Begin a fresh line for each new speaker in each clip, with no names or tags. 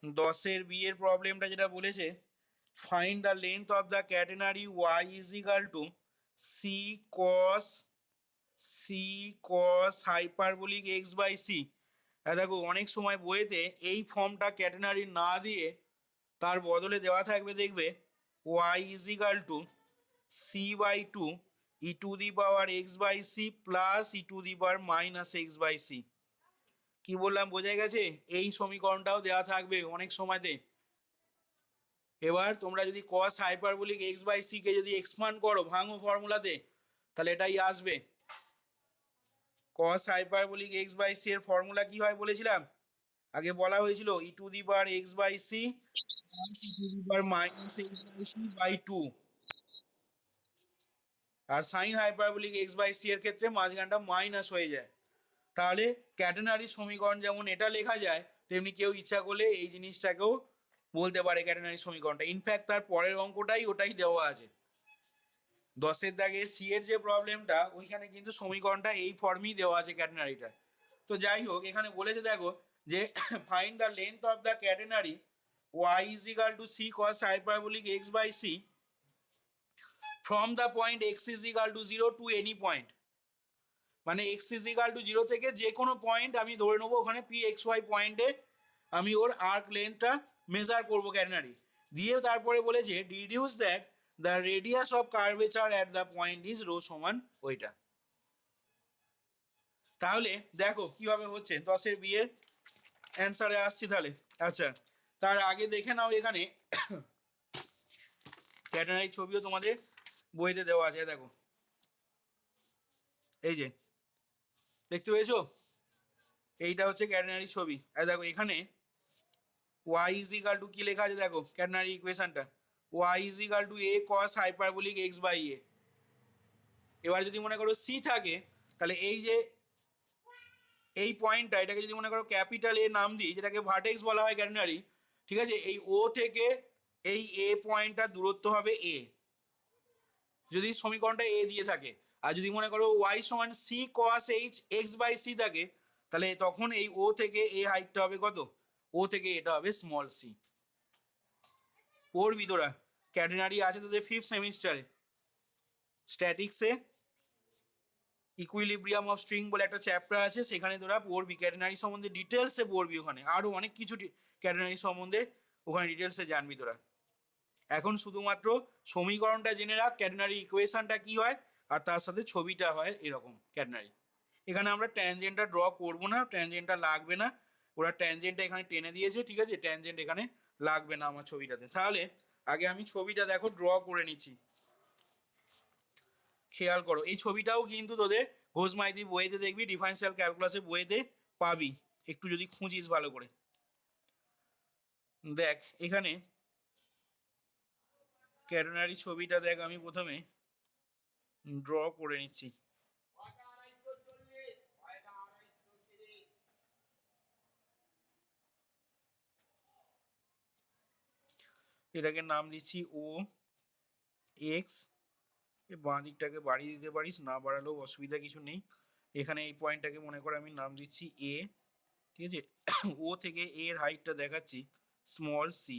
10-এর B এর প্রবলেমটা যেটা বলেছে, find the length of the catenary y is equal to c cos hyperbolic x by c. দেখো অনেক সময় বইয়েতে এই ফর্মটা ক্যাটেনারি না দিয়ে তার বদলে দেওয়া থাকবে, দেখবে y is equal to c by two e to the power x by c plus e to the power minus x by c. কি বললাম বোঝা গেছে? এই সমীকরণটাও দেওয়া থাকবে অনেক সময়তে। এবার তোমরা যদি cos hyperbolic x by c কে যদি এক্সপান্ড করো, ভাঙো ফর্মুলাতে, তাহলে এটাই আসবে। Cos hyperbolic x by c এর ফর্মুলা কি হয় বলেছিলাম, আগে বলা হয়েছিল e to the power x by c plus e to the power minus x by c by two. আর sine hyperbolic x by c এর ক্ষেত্রে মাঝখানটা মাইনাস হয়ে যায়। তাহলে ক্যাটেনারি সমীকরণ যেমন এটা লেখা যায়, তেমনি কেউ ইচ্ছা করলে এই জিনিসটাকেও বলতে পারে ক্যাটেনারি সমীকরণটা। ইনফ্যাক্ট তার পরের অঙ্কটাই ওটাই দেওয়া আছে। 10-এর দাগে সি এর যে প্রবলেমটা, ওইখানে কিন্তু সমীকরণটা এই ফর্মেই দেওয়া আছে ক্যাটেনারিটা। তো যাই হোক, এখানে বলেছে দেখো যে find the length of the catenary y is equal to c cos hyperbolic x by c from the point x is equal to 0 to any point. মানে এক্স ইজ ইকাল টু 0 থেকে যে কোনো পয়েন্ট আমি ধরে নেবো, ওখানে P x y পয়েন্টে আমি ওর আর্ক লেন্থটা মেজার করবো ক্যাটেনারি দিয়ে। তারপরে বলেছে deduce that the radius of curvature at the point is rho সমান ওইটা। তাহলে দেখো কিভাবে হচ্ছে 10-এর বিয়ের অ্যান্সারে আসছি তাহলে। আচ্ছা, তার আগে দেখে নাও এখানে ক্যাটেনারি ছবিও তোমাদের বইতে দেওয়া আছে। দেখো এই যে দেখতে পেয়েছো, এইটা হচ্ছে ক্যাটেনারি ছবি। আর দেখো এখানে ওয়াই ইজ ইকাল টু কি লেখা আছে, দেখো ক্যাটেনারি ইকুয়েশনটা y is equal to a cos hyperbolic x by a. এবার যদি মনে করো সি থাকে, তাহলে এই যে এই পয়েন্টটা, এটাকে যদি মনে করো ক্যাপিটাল এ নাম দিই, যেটাকে ভার্টেক্স বলা হয় ক্যাটেনারি, ঠিক আছে? এই ও থেকে এই এ পয়েন্টটা দূরত্ব হবে এ, যদি সমীকরণটা এ দিয়ে থাকে। আর যদি মনে করো ওয়াই সমান c cos h x by c থাকে, তাহলে তখন এই ও থেকে এ হাইটটা হবে কত, ও থেকে এটা হবে স্মল সি। পড়বি তোরা, ক্যাটেনারি আছে তোদের 5th সেমিস্টারে স্ট্যাটিক্সে, ইকুইলিব্রিয়াম অফ স্ট্রিং বলে একটা চ্যাপ্টার আছে, সেখানে তোরা পড়বি ক্যাটেনারি সম্বন্ধে ডিটেলসে পড়বি। ওখানে আরও অনেক কিছু ক্যাটেনারি সম্বন্ধে ওখানে ডিটেলসে জানবি তোরা। এখন শুধুমাত্র সমীকরণটা জেনে রাখ, ক্যাটেনারি ইকুয়েশনটা কি হয়, আর তার সাথে ছবিটা হয় এরকম ক্যাটেনারি। এখানে আমরা ট্যানজেন্টটা ড্র করবো না, ট্যানজেন্টটা লাগবে না, ওরা ট্যানজেন্টটা এখানে টেনে দিয়েছে, ঠিক আছে? ট্যানজেন্ট এখানে লাগবে না আমার ছবিটাতে। তাহলে আগে আমি ছবিটা দেখো ড্র করে নিচ্ছি। খেয়াল করো, এই ছবিটাও কিন্তু তোদের ঘোষ মাইতি বইয়েতে দেখবি, ডিফারেন্সিয়াল ক্যালকুলাসের বইয়েতে পাবি, একটু যদি খুঁজিস ভালো করে। দেখ এখানে ক্যাটেনারি ছবিটা দেখ, আমি প্রথমে ড্র করে নিচ্ছি। এটাকে নাম দিচ্ছি ও এক্স। বাঁ দিকটাকে বাড়িয়ে দিতে পারিস, না বাড়ালেও অসুবিধা কিছু নেই। এখানে এই পয়েন্টটাকে মনে করে আমি নাম দিচ্ছি এ, ঠিক আছে? ও থেকে এর হাইটটা দেখাচ্ছি স্মল সি,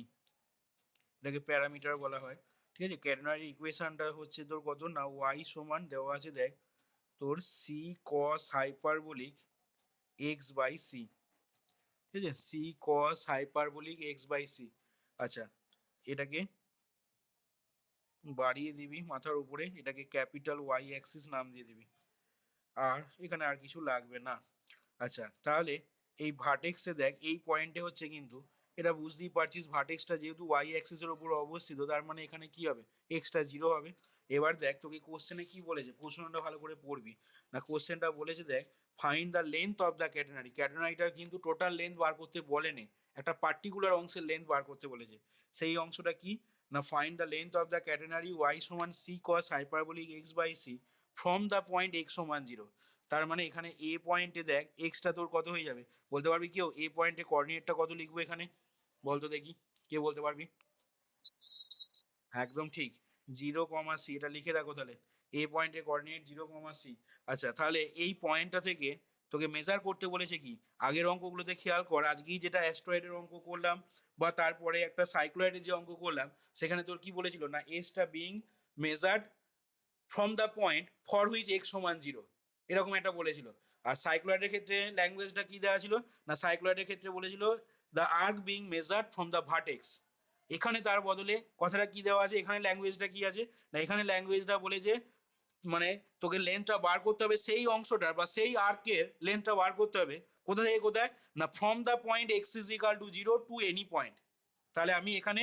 এটাকে প্যারামিটার বলা হয়, ঠিক আছে? ক্যাটেনারি ইকুয়েশনটা হচ্ছে তোর কত না, ওয়াই সমান দেওয়া আছে দেখ তোর c cos hyperbolic x by c, ঠিক আছে? C cos hyperbolic x by c. আচ্ছা, এটাকে বাড়িয়ে দিবি মাথার উপরে, এটাকে ক্যাপিটাল ওয়াই অ্যাক্সিস নাম দিয়ে দিবি, আর এখানে আর কিছু লাগবে না। আচ্ছা, তাহলে এই ভার্টেক্সে দেখ এই পয়েন্টে হচ্ছে কিন্তু, এটা বুঝতেই পারছিস ভার্টেক্সটা যেহেতু ওয়াই অ্যাক্সিসের উপর অবস্থিত, তার মানে এখানে কি হবে, এক্সটা 0 হবে। এবার দেখ তোকে কোশ্চেনে কি বলেছে, প্রশ্নটা ভালো করে পড়বি। না কোশ্চেনটা বলেছে দেখ find the length of the catenary. ক্যাটেনারিটার কিন্তু টোটাল লেন্থ বার করতে বলেনি, একটা পার্টিকুলার অংশের লেন্থ বার করতে বলেছে। সেই অংশটা কি না, find the length of the catenary y সমান c cos hyperbolic x by c from the point x সমান 0। তার মানে এখানে এ পয়েন্টে দেখ এক্সটা তোর কত হয়ে যাবে, বলতে পারবি কেউ? এ পয়েন্টে কোঅর্ডিনেটটা কত লিখবো এখানে, বলতো দেখি, কে বলতে পারবি? একদম ঠিক, 0, সি। এটা লিখে রাখো তাহলে, এ পয়েন্টের কোঅর্ডিনেট 0, সি। আচ্ছা, তাহলে এই পয়েন্টটা থেকে তোকে মেজার করতে বলেছে কি, আগের অঙ্কগুলোতে খেয়াল কর, আজকেই যেটা অ্যাস্ট্রয়েডের অঙ্ক করলাম বা তারপরে একটা সাইক্লয়েডের যে অঙ্ক করলাম, সেখানে তোর কি বলেছিল না, এসটা being measured from the point for which x সমান 0, এরকম একটা বলেছিল। আর সাইক্লয়েডের ক্ষেত্রে ল্যাঙ্গুয়েজটা কি দেওয়া ছিল না, সাইক্লয়েডের ক্ষেত্রে বলেছিল the arc being measured from the vertex. এখানে তার বদলে কথাটা কি দেওয়া আছে, এখানে ল্যাঙ্গুয়েজটা কি আছে না, এখানে ল্যাঙ্গুয়েজটা বলে যে মানে তোকে লেন্থটা বার করতে হবে সেই অংশটার বা সেই আর্কের লেন্থটা বার করতে হবে কোথা থেকে কোথায় না, from the point x is equal to 0 to any point. তাহলে আমি এখানে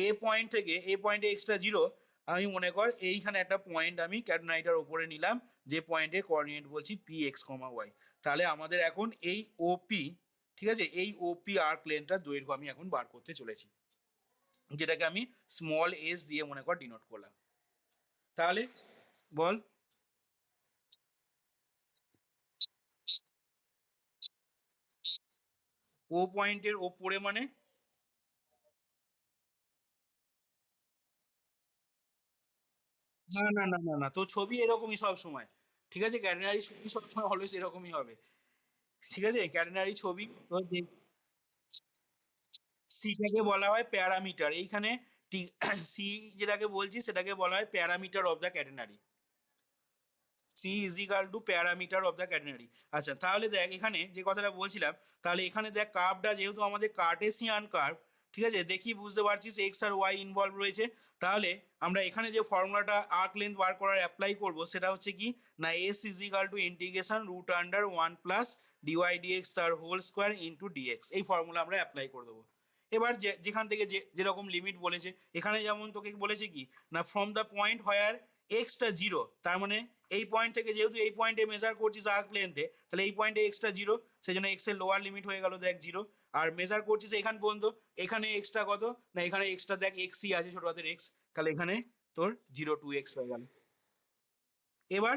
এ পয়েন্ট থেকে এ পয়েন্টে এক্সট্রা 0, আমি মনে কর এইখানে একটা পয়েন্ট আমি ক্যাডনাইটার ওপরে নিলাম, যে পয়েন্টে কোঅর্ডিনেট বলছি পি এক্স কমা ওয়াই। তাহলে আমাদের এখন এই ওপি, ঠিক আছে, এই ওপি আর্ক লেন্থটার দৈর্ঘ্য আমি এখন বার করতে চলেছি, যেটাকে আমি স্মল এস দিয়ে মনে কর ডিনোট করলাম। তাহলে বল, ও পয়েন্টের ওপরে মানে না না না না না, তো ছবি এরকমই সব সময়, ঠিক আছে, ক্যাটেনারি ছবি সবসময় অলওয়েজ এরকমই হবে, ঠিক আছে, ক্যাটেনারি ছবি তো সিটাকে বলা হয় প্যারামিটার এইখানে, সি যেটাকে বলছি সেটাকে বলা হয় parameter of the catenary, c is equal to parameter of the catenary. আচ্ছা তাহলে দেখ এখানে যে কথাটা বলছিলাম, তাহলে এখানে দেখ কার্ভটা যেহেতু আমাদের কার্টেসিয়ান কার্ভ, ঠিক আছে, দেখি বুঝতে পারছিস এক্স আর ওয়াই ইনভলভ রয়েছে, তাহলে আমরা এখানে যে ফর্মুলাটা আর্ক লেন্থ বার করার অ্যাপ্লাই করব সেটা হচ্ছে কি না, s is equal to integration root under 1 + dy dx তার হোল স্কোয়ার ইন্টু ডিএক্স, এই ফর্মুলা আমরা অ্যাপ্লাই করে দেবো। এবার যেখান থেকে যেরকম লিমিট বলেছে, এখানে যেমন তোকে বলেছে কি না, from the point where extra 0, তার মানে এই পয়েন্ট থেকে যেহেতু এই পয়েন্টে মেজার করছিস আর্ক লেন্থে, তাহলে এই পয়েন্টে এক্সটা 0, সেই জন্য এক্স এর লোয়ার লিমিট হয়ে গেল দেখ 0। আর মেজার করছিস এখান পর্যন্ত, এখানে এক্সটা কত না, এখানে এক্সটা দেখ এক্সই আছে, ছোট হাতের এক্স, তাহলে এখানে তোর 0 2 x হয়ে গেল। এবার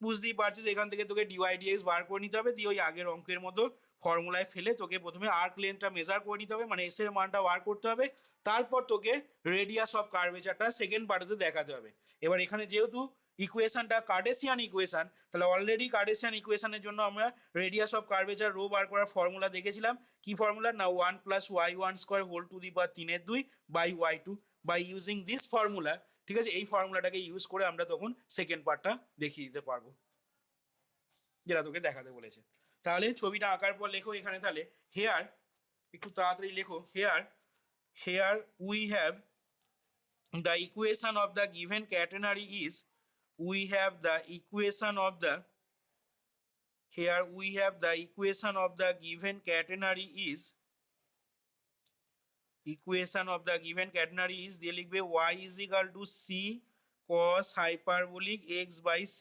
বুঝতেই পারছিস এখান থেকে তোকে ডিওয়াই ডিএক্স বার করে নিতে হবে, দিয়ে ওই আগের অঙ্কের মতো ফর্মুলায় ফেলে তোকে প্রথমে আর্ক লেন্থটা মেজার করে নিতে হবে, মানে এস এর মানটা বার করতে হবে, তারপর তোকে রেডিয়াস অফ কার্ভেচারটা সেকেন্ড পার্টে দেখাতে হবে। এবার এখানে যেহেতু ইকুয়েশনটা কার্টেসিয়ান ইকুয়েশন, তাহলে অলরেডি কার্টেসিয়ান ইকুয়েশনের জন্য আমরা রেডিয়াস অফ কার্ভেচার রো বার করার ফর্মুলা দেখেছিলাম, কি ফর্মুলা না 1 + y1² whole to the power 3/2 by y2, by using this formula, ঠিক আছে, এই ফর্মুলাটাকে ইউজ করে আমরা তখন সেকেন্ড পার্টটা দেখিয়ে দিতে পারবো, যেটা তোকে দেখাতে বলেছে। তাহলে ছবিটা আঁকার পর লেখো এখানে, তাহলে হেয়ার, একটু তাড়াতাড়ি লেখো, here here we have the equation of the given catenary is, we have the equation of the, here we have the equation of the given catenary is, equation of the given catenary is দিয়ে লিখবে y is equal to c cos hyperbolic x by c।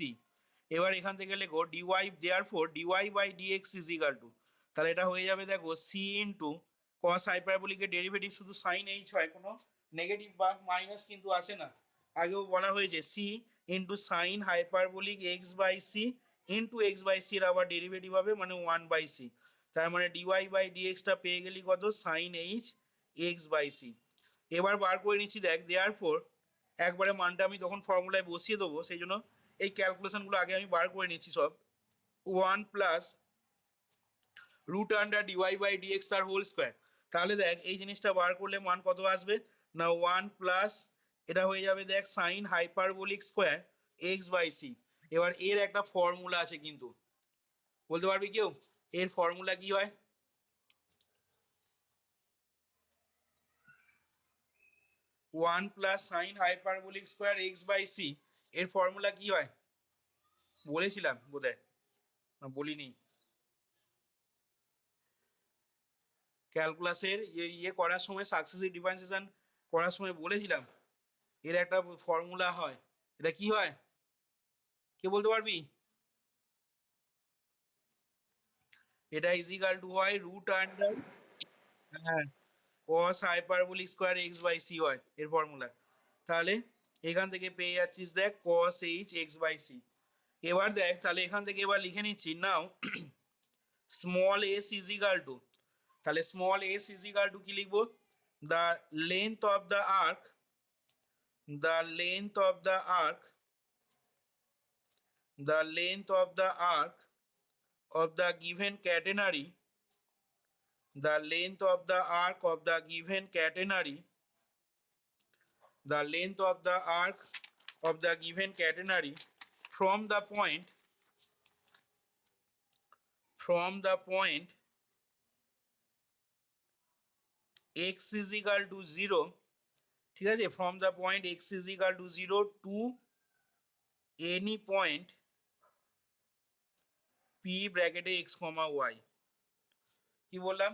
এবার এখান থেকে লেখো dy, therefore dy by dx is equal to, তাহলে এটা হয়ে যাবে দেখো c ইন্টু cos hyperbolic এর ডেরিভেটিভ শুধু সাইন এইচ হয়, কোনো নেগেটিভ বা মাইনাস কিন্তু আসে না, আগেও বলা হয়েছে c into sine hyperbolic x by c into x by c এর আবার ডেরিভেটিভ হবে মানে 1/c, তার মানে ডিওয়াই বাই ডিএক্সটা পেয়ে গেলি কত, sine h x by c. এবার বার করে নিচ্ছি দেখ, দেওয়ার পর একবারে মানটা আমি তখন ফর্মুলায় বসিয়ে দেবো, সেই জন্য এই ক্যালকুলেশনগুলো আগে আমি বার করে নিচ্ছি সব। 1 + √ডিওয়াই বাই ডিএক্স তার হোল স্কোয়ার, তাহলে দেখ এই জিনিসটা বার করলে মান কত আসবে না 1 এটা হয়ে যাবে দেখ sine hyperbolic square x by c. এবার এর একটা ফর্মুলা আছে কিন্তু, বলতে পারবি কেউ এর ফর্মুলা কি হয়? 1 + sine hyperbolic square x by c, এর ফর্মুলা কি হয় বলেছিলাম বোধহয়, না বলিনি, ক্যালকুলাসের ইয়ে করার সময় সাকসেসিভ ডিফারেন্সিয়েশন করার সময় বলেছিলাম এর একটা ফর্মুলা হয়, এটা কি হয় কে বলতে পারবি? এটা ইজ ইকাল টু হয় রুট আন্ডার, হ্যাঁ, cos hyperbolic square x by c হয় এর ফর্মুলা। তাহলে এখান থেকে পেয়ে যাচ্ছিস দেখ cos h x by c. এবার দেখ তাহলে এখান থেকে এবার লিখে নিচ্ছি now small s is equal to, তাহলে small s is equal to কি লিখবো, the length of the arc, the length of the arc, the length of the arc of the given catenary, the length of the arc of the given catenary, the length of the arc of the given catenary from the point x is equal to 0, ঠিক আছে, from the point x is equal to 0 to any point p ব্র্যাকেটে x, y। কি বললাম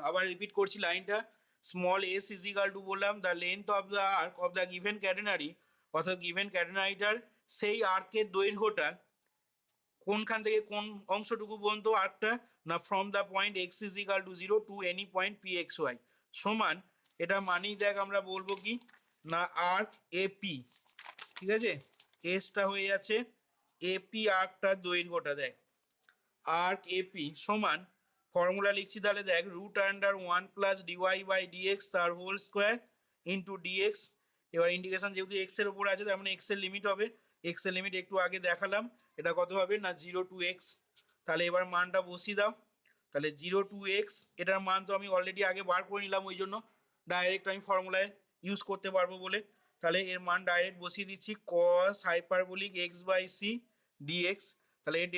আবার repeat করছি লাইনটা, small s is equal to বললাম the length of the arc of the given catenary, অর্থাৎ গিভেন ক্যাটেনারিটার সেই আর্কের দৈর্ঘ্যটা কোনখান থেকে কোন অংশটুকু পর্যন্ত আর্কটা, না from the point x is equal to 0 to any point P x y, সমান এটা মানেই দেখ আমরা বলবো কি না আর্ক এপি, ঠিক আছে, এসটা হয়ে যাচ্ছে এপি আর্কটার দৈর্ঘ্যটা, দেখ আর্ক এপি সমান ফর্মুলা লিখছি তাহলে দেখ root under 1 plus dy by dx তার হোল স্কোয়ার ইন্টু ডিএক্স। এবার ইন্টিগ্রেশন যেহেতু এক্স এর উপর আছে তার মানে এক্স এর লিমিট হবে, এক্স এর লিমিট একটু আগে দেখালাম, এটা কত হবে না 0 টু এক্স। তাহলে এবার মানটা বসিয়ে দাও, তাহলে 0 টু এক্স, এটার মান তো আমি অলরেডি আগে বার করে নিলাম, ওই জন্য ডাইরেক্ট আমি ফর্মুলায় ইউজ করতে পারবো বলে, তাহলে এর মান ডাইরেক্ট বসিয়ে দিচ্ছি cos hyperbolic x by c dx. তাহলে এর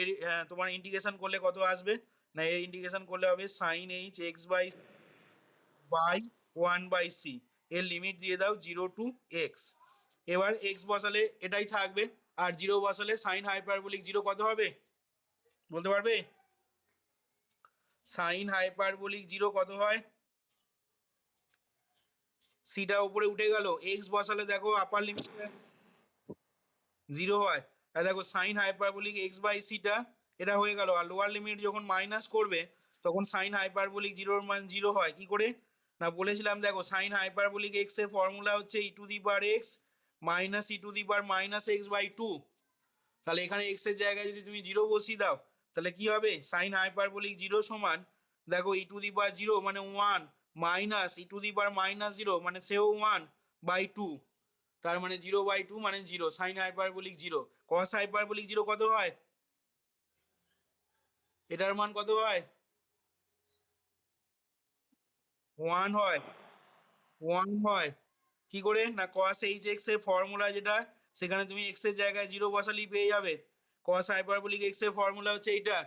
তোমার ইন্টিগ্রেশন করলে কত আসবে, না এর ইন্টিগ্রেশন করলে হবে sign h x by 1/c, এর লিমিট দিয়ে দাও 0 টু এক্স। এবার এক্স বসালে এটাই থাকবে, আর 0 বসালে সাইন হাইপারবোলিক 0 কত হবে বলতে পারবে, সাইন হাইপারবোলিক 0 কত হয়, সিটা উপরে উঠে গেল, এক্স বসালে দেখো আপার লিমিট 0 হয়, আর দেখো সাইন হাইপারবোলিক এক্স বাই সিটা এটা হয়ে গেল, আর লোয়ার লিমিট যখন মাইনাস করবে তখন সাইন হাইপারবোলিক 0 মান 0 হয়, কি করে না বলেছিলাম দেখো সাইন হাইপারবোলিক এক্স এর ফর্মুলা হচ্ছে e to the power x minus e to the power minus x by 2। তাহলে এখানে এক্স এর জায়গায় যদি তুমি 0 বসিয়ে দাও তাহলে কি হবে, সাইন হাইপারবোলিক 0 সমান দেখো ই টু দি পাওয়ার 0 মানে 1 minus e to the power minus 0 মানে সেও 1 বাই 2, তার মানে 0/2 মানে 0, সাইন হাইপারবোলিক 0। কস হাইপারবোলিক 0 কত হয়, এটার মান কত হয় 1 হয়, 1 হয়, কি করে না কস এইচ এক্স এর ফর্মুলা যেটা, সেখানে তুমি এক্স এর জায়গায় 0 বসালেই পেয়ে যাবে, কস হাইপারবোলিক এক্স এর ফর্মুলা হচ্ছে এইটা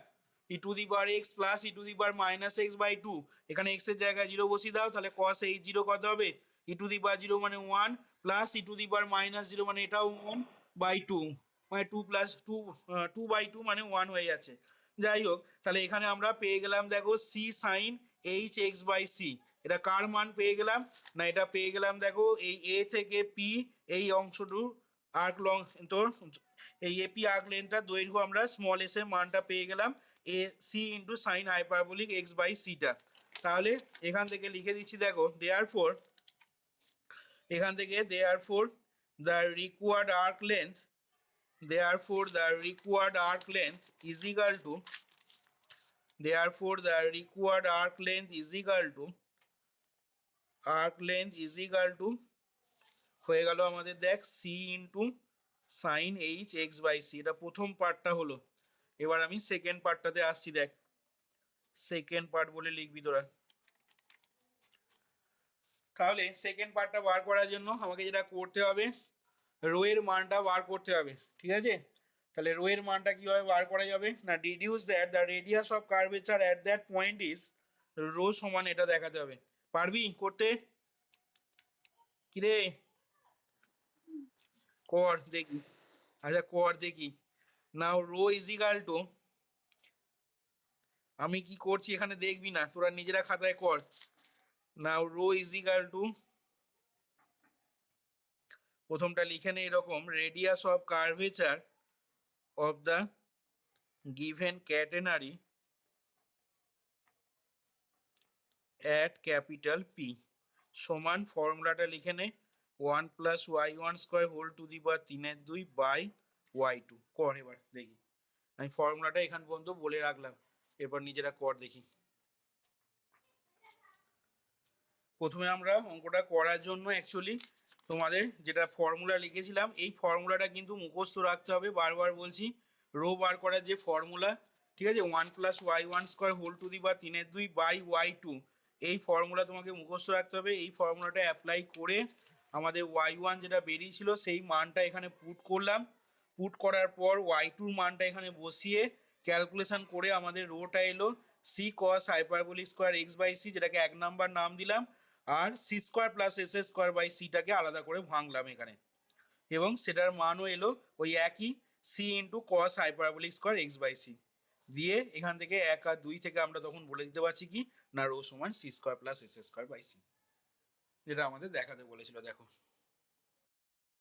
e to the power x plus e to the power minus x by 2, এখানে এক্স এর জায়গায় 0 বসিয়ে দাও, তাহলে কস এইচ 0 কত হবে ই টু দি পাওয়ার 0 মানে 1 plus e to the power minus 0 মানে এটাও 1 বাই 2, মানে 2 প্লাস 2 2/2 মানে 1 হয়ে যাচ্ছে। যাই হোক, তাহলে এখানে আমরা পেয়ে গেলাম দেখো c sine h x by c, এটা কার মান পেয়ে গেলাম, না এটা পেয়ে গেলাম দেখো এই এ থেকে পি এই অংশটু আর্ক লং তোর এই এপি আর্ক লেন্থটা দৈর্ঘ্য আমরা স্মল এস এর মানটা পেয়ে গেলাম এ c into sine hyperbolic x by সিটা। তাহলে এখান থেকে লিখে দিচ্ছি দেখো দেয়ারফর, এখান থেকে therefore the required arc length, therefore the required arc length is equal to, therefore the required arc length is equal to, arc length is equal to হয়ে গেল আমাদের দেখ c into sine h x by c, এটা প্রথম পার্টটা হলো। এবার আমি সেকেন্ড পার্টটাতে আসছি, দেখ সেকেন্ড পার্ট বলে লিখবি তোরা। তাহলে সেকেন্ড পার্টটা বার করার জন্য আমাকে যেটা করতে হবে রো এর মানটা বার করতে হবে, ঠিক আছে। তাহলে রো এর মানটা কিভাবে বার করা যাবে, না deduce that the radius of curvature at that point is rho সমান এটা দেখাতে হবে, পারবি করতে, কিরে কর দেখি, আচ্ছা কর দেখি। নাও রো ইজ ইকাল টু, আমি কি করছি এখানে দেখবি না, তোরা নিজেরা খাতায় কর। Now rho is equal to, প্রথমটা লিখে নে এরকম radius of curvature of the given catenary at capital P সমান ফর্মুলাটা লিখে নে 1 plus y1 square whole to the power 3/2 by y2। কর এবার দেখি, আমি ফর্মুলাটা এখান পর্যন্ত বলে রাখলাম, এরপর নিজেরা কর দেখি। প্রথমে আমরা অঙ্কটা করার জন্য অ্যাকচুয়ালি তোমাদের যেটা ফর্মুলা লিখেছিলাম এই ফর্মুলাটা কিন্তু মুখস্থ রাখতে হবে, বারবার বলছি রো বার করার যে ফর্মুলা, ঠিক আছে, 1+y1² হোল টু দি বা 3/2 বাই y2, এই ফর্মুলা তোমাকে মুখস্থ রাখতে হবে। এই ফর্মুলাটা অ্যাপ্লাই করে আমাদের y1 যেটা বেরিয়েছিল সেই মানটা এখানে পুট করলাম। পুট করার পর y2 মানটা এখানে বসিয়ে ক্যালকুলেশন করে আমাদের রোটা এলো c cos hyperbolic square x by c, যেটাকে 1 নাম্বার নাম দিলাম, আর c square plus s square by সিটাকে আলাদা করে ভাঙলাম এখানে, এবং সেটার মানও এলো ওই একই c into cos hyperbolic square x by c. দিয়ে এখান থেকে 1 আর 2 থেকে আমরা তখন বলে দিতে পারছি কি না, রো সমান c square plus s square by c, যেটা আমাদের দেখাতে বলেছিল। দেখো